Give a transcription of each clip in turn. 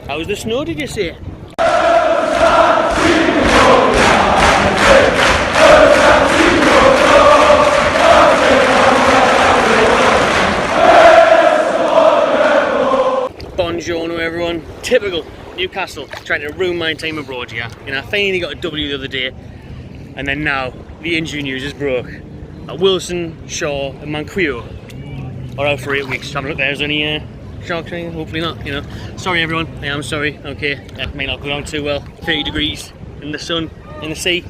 How's the snow, did you say? Buongiorno everyone. Typical Newcastle trying to ruin my time abroad here. You know, I finally got a W the other day, and then now the injury news is broke. Wilson, Schar and Manquillo are out for 8 weeks. Have a look, there's any shark training, hopefully not, you know. Sorry everyone, I am sorry, okay. That may not go down too well. 30 degrees in the sun, in the sea.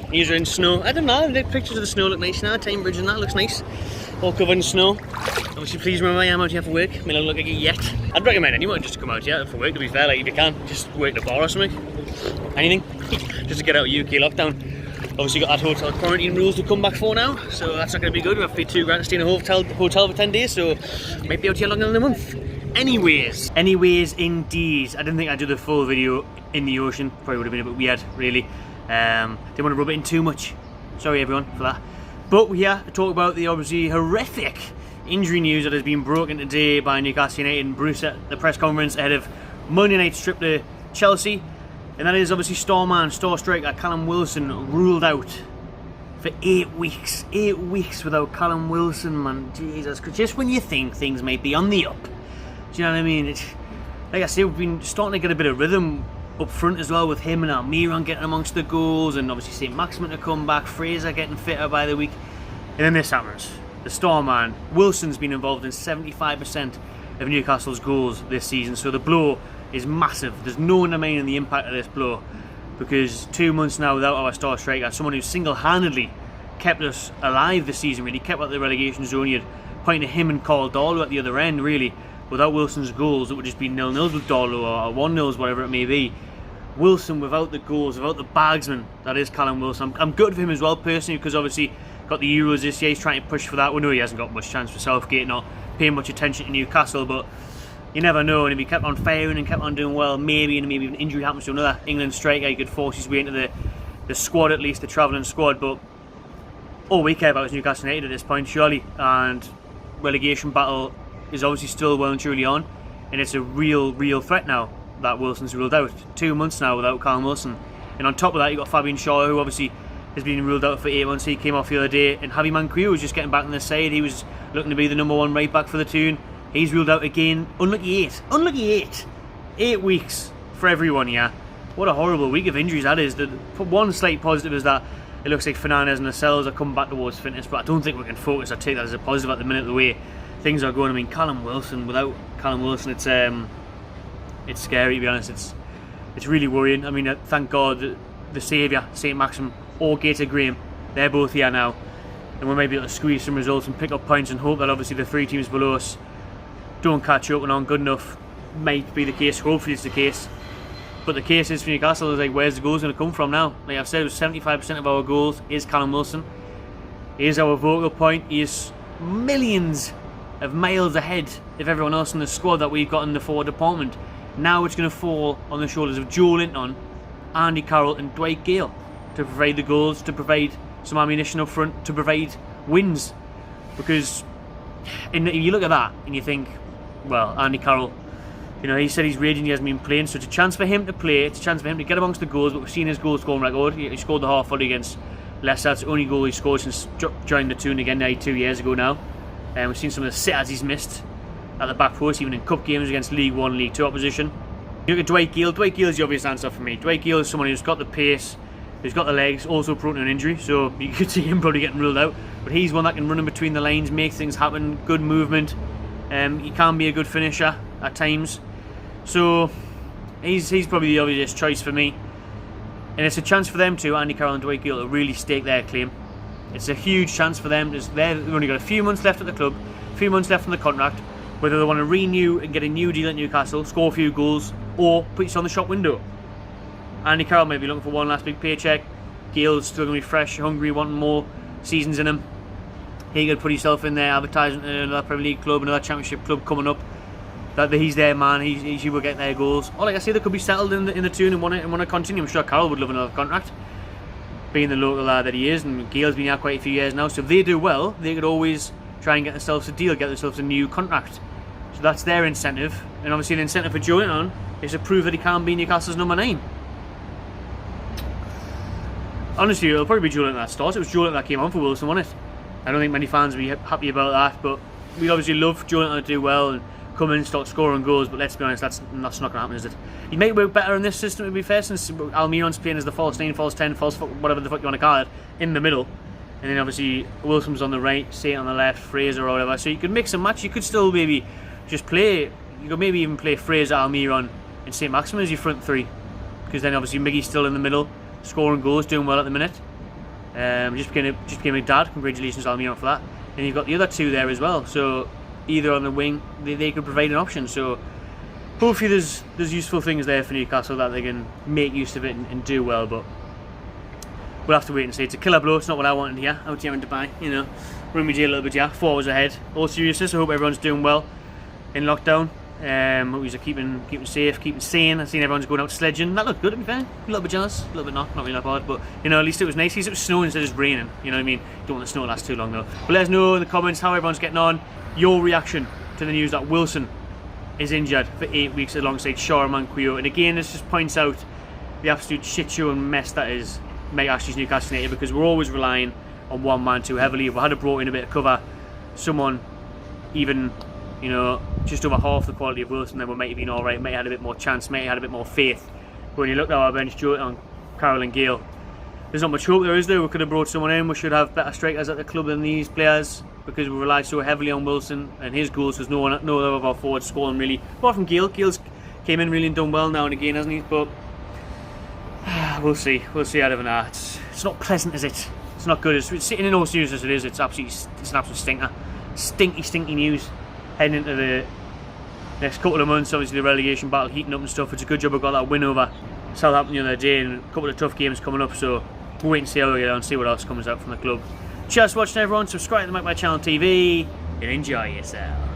These are in snow. I don't know, the pictures of the snow look nice now. Time Bridge and that looks nice. All covered in snow. Obviously, please remember I am out here for work. I may not look like it yet. I'd recommend anyone just to come out here for work, to be fair. Like, if you can, just work at a bar or something. Anything. Just to get out of UK lockdown. Obviously, got that hotel quarantine rules to come back for now, so that's not going to be good. We have to pay £2 to stay in a hotel for 10 days, so might be out here longer than a month. Anyways indeed. I didn't think I'd do the full video in the ocean. Probably would have been a bit weird, really. Didn't want to rub it in too much. Sorry everyone for that. But we're here to talk about the obviously horrific injury news that has been broken today by Newcastle United and Bruce at the press conference ahead of Monday night's trip to Chelsea. And that is obviously star striker Callum Wilson ruled out for 8 weeks. 8 weeks without Callum Wilson, man. Jesus, just when you think things might be on the up. Do you know what I mean? Like I say, we've been starting to get a bit of rhythm up front as well, with him and Almiron getting amongst the goals, and obviously St. Maximin to come back, Fraser getting fitter by the week. And then this happens. The star man, Wilson's been involved in 75% of Newcastle's goals this season, so the blow is massive. There's no undermining the impact of this blow, because 2 months now without our star striker, someone who single-handedly kept us alive this season, really kept out the relegation zone. You'd point to him and Carl Darlow at the other end, really. Without Wilson's goals, it would just be 0-0s with Darlow, or 1-0s, whatever it may be. Wilson without the goals, without the bagsman, that is Callum Wilson. I'm good for him as well personally, because obviously got the Euros this year, he's trying to push for that. We know he hasn't got much chance for Southgate, not paying much attention to Newcastle, but you never know. And if he kept on firing and kept on doing well, maybe an injury happens to another England striker, he could force his way into the squad, at least the travelling squad. But all we care about is Newcastle United at this point, surely, and relegation battle is obviously still well and truly on, and it's a real threat now that Wilson's ruled out. 2 months now without Callum Wilson, and on top of that you got Fabian Schar, who obviously has been ruled out for 8 months. He came off the other day, and Javi Manquillo was just getting back on the side. He was looking to be the #1 right back for the Toon. He's ruled out again. Unlucky 8 weeks for everyone here. What a horrible week of injuries that is. The one slight positive is that it looks like Fernandes and Lascelles are coming back towards fitness, but I don't think we can focus or take that as a positive at the minute, the way things are going. I mean, Callum Wilson, without Callum Wilson, it's scary, to be honest. It's really worrying. I mean, thank God the saviour, St. Maximin, or Gator Graham, they're both here now, and we might be able to squeeze some results and pick up points, and hope that obviously the 3 teams below us don't catch up and aren't good enough. Might be the case, hopefully it's the case. But the case is for Newcastle is like, where's the goals going to come from now? Like I've said, 75% of our goals is Callum Wilson. He is our vocal point. He is millions of miles ahead of everyone else in the squad that we've got in the forward department. Now it's going to fall on the shoulders of Joe Linton, Andy Carroll and Dwight Gale to provide the goals, to provide some ammunition up front, to provide wins. Because you look at that and you think, well, Andy Carroll, you know, he said he's raging, he hasn't been playing, so it's a chance for him to play, it's a chance for him to get amongst the goals. But we've seen his goal scoring record. He scored the half volley against Leicester. That's the only goal he scored since joining the Toon again 2 years ago now. And we've seen some of the sitters he's missed at the back post, even in cup games against League 1, League 2 opposition. You look at Dwight Gale. Dwight Gale is the obvious answer for me. Dwight Gale is someone who's got the pace, who's got the legs, also prone to an injury, so you could see him probably getting ruled out. But he's one that can run in between the lines, make things happen, good movement. He can be a good finisher at times. So he's probably the obvious choice for me. And it's a chance for them too, Andy Carroll and Dwight Gale, to really stake their claim. It's a huge chance for them. They've only got a few months left at the club, a few months left on the contract. Whether they want to renew and get a new deal at Newcastle, score a few goals, or put us on the shop window. Andy Carroll may be looking for one last big paycheck. Gale's still going to be fresh, hungry, wanting more seasons in him. He could put himself in there, advertising another Premier League club, another Championship club coming up. That he's their man, he will get their goals. Or like I say, they could be settled in the Toon and want to continue. I'm sure Carroll would love another contract, being the local lad that he is, and Gale's been here quite a few years now. So if they do well, they could always try and get themselves a deal, get themselves a new contract. So that's their incentive, and obviously the incentive for Joelinton is to prove that he can be Newcastle's number 9. Honestly, it'll probably be Joelinton that starts. It was Joelinton that came on for Wilson, wasn't it? I don't think many fans will be happy about that, but we obviously love Joelinton to do well and come in and start scoring goals, but let's be honest, that's not going to happen, is it? He may work better in this system, to be fair, since Almiron's playing as the false 9, false 10, false whatever the fuck you want to call it, in the middle. And then obviously Wilson's on the right, Saint on the left, Fraser or whatever. So you could mix and match. You could still maybe just play, you could maybe even play Fraser, Almiron and St. Maximin as your front 3. Because then obviously Miggy's still in the middle, scoring goals, doing well at the minute. Just became a dad. Congratulations, Almiron, for that. And you've got the other 2 there as well. So either on the wing, they could provide an option. So hopefully there's useful things there for Newcastle that they can make use of it and do well. But we'll have to wait and see. It's a killer blow. It's not what I wanted here out here in Dubai. You know, run me jail a little bit, yeah. 4 hours ahead. All seriousness, I hope everyone's doing well in lockdown. Hope you're keeping safe, keeping sane. I've seen everyone's going out sledging. That looked good, to be fair. A little bit jealous, a little bit not really that bad. But you know, at least it was nice. At least it was snowing instead of just raining. You know what I mean? Don't want the snow to last too long though. But let us know in the comments how everyone's getting on. Your reaction to the news that Wilson is injured for 8 weeks alongside Schar and Manquillo. And again, this just points out the absolute shit show and mess that is Mike Ashley's Newcastle United, because we're always relying on one man too heavily. If we had brought in a bit of cover, someone even, you know, just over half the quality of Wilson, then we might have been alright, might have had a bit more chance, might have had a bit more faith. But when you look at our bench, Joe, Carroll and Gale, there's not much hope there, is there? We could have brought someone in. We should have better strikers at the club than these players, because we rely so heavily on Wilson and his goals, because no other of our forwards scoring really, apart from Gale. Gale's came in really and done well now and again, hasn't he? But we'll see out of that. It's not pleasant, is it? It's not good. It's sitting in all seriousness, it is. It's an absolute stinker. Stinky news heading into the next couple of months. Obviously the relegation battle heating up and stuff. It's a good job I got that win over Southampton the other day, and a couple of tough games coming up, so we'll wait and see how we get on and see what else comes out from the club. Cheers for watching, everyone. Subscribe to the Mike My Channel TV and enjoy yourself.